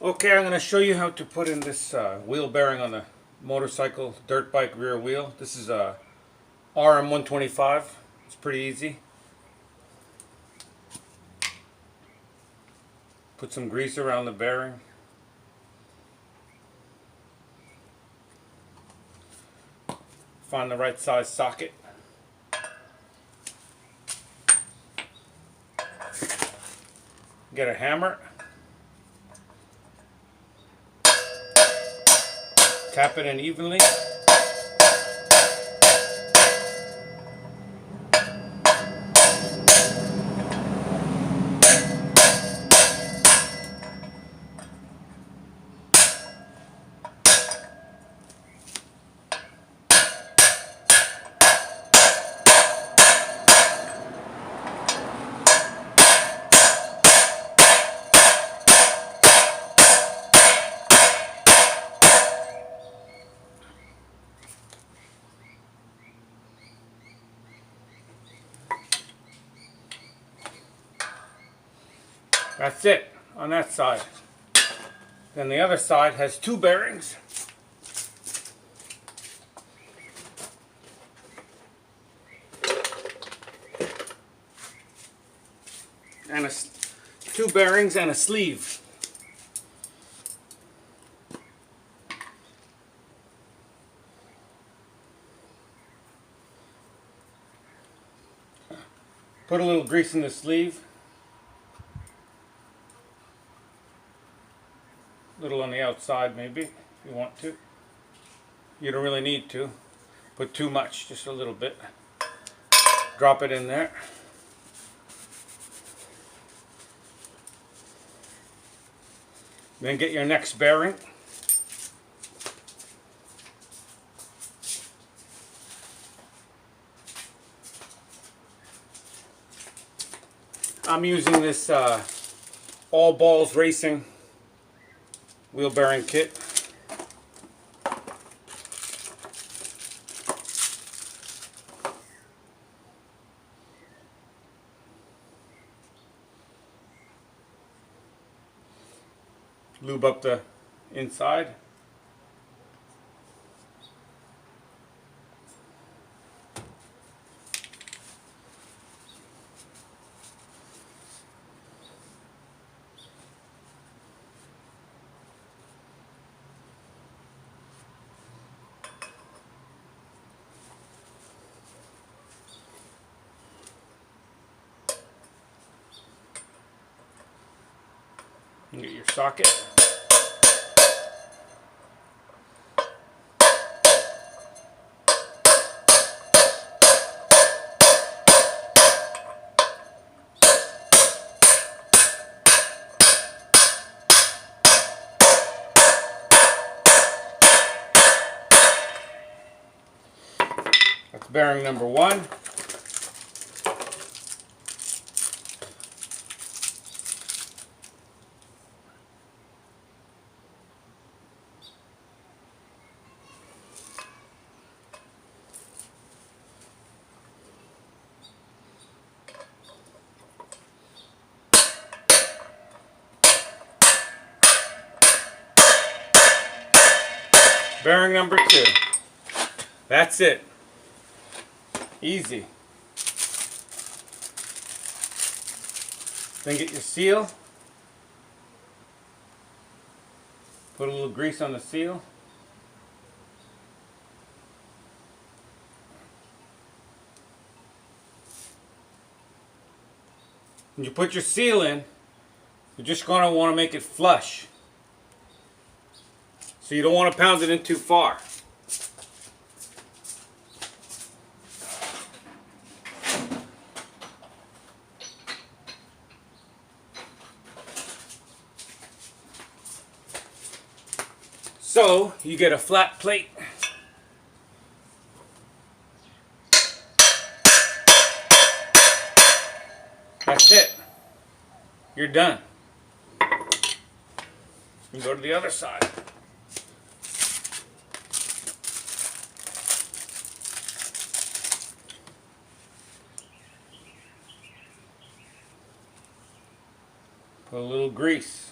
Okay, I'm going to show you how to put in this wheel bearing on the motorcycle dirt bike rear wheel. This is a RM 125. It's pretty easy. Put some grease around the bearing. Find the right size socket. Get a hammer. Tap it in evenly. That's it on that side. Then the other side has two bearings. And two bearings and a sleeve. Put a little grease in the sleeve. A little on the outside maybe, if you want to. You don't really need to. Put too much, just a little bit. Drop it in there. Then get your next bearing. I'm using this All Balls Racing wheel bearing kit. Lube up the inside. Get your socket. That's bearing number one. Bearing number two. That's it. Easy. Then get your seal. Put a little grease on the seal. When you put your seal in, you're just going to want to make it flush. So you don't want to pound it in too far. So you get a flat plate. That's it. You're done. You go to the other side. Put a little grease.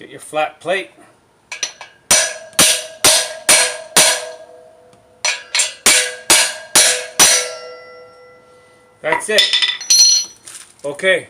Get your flat plate. That's it. Okay.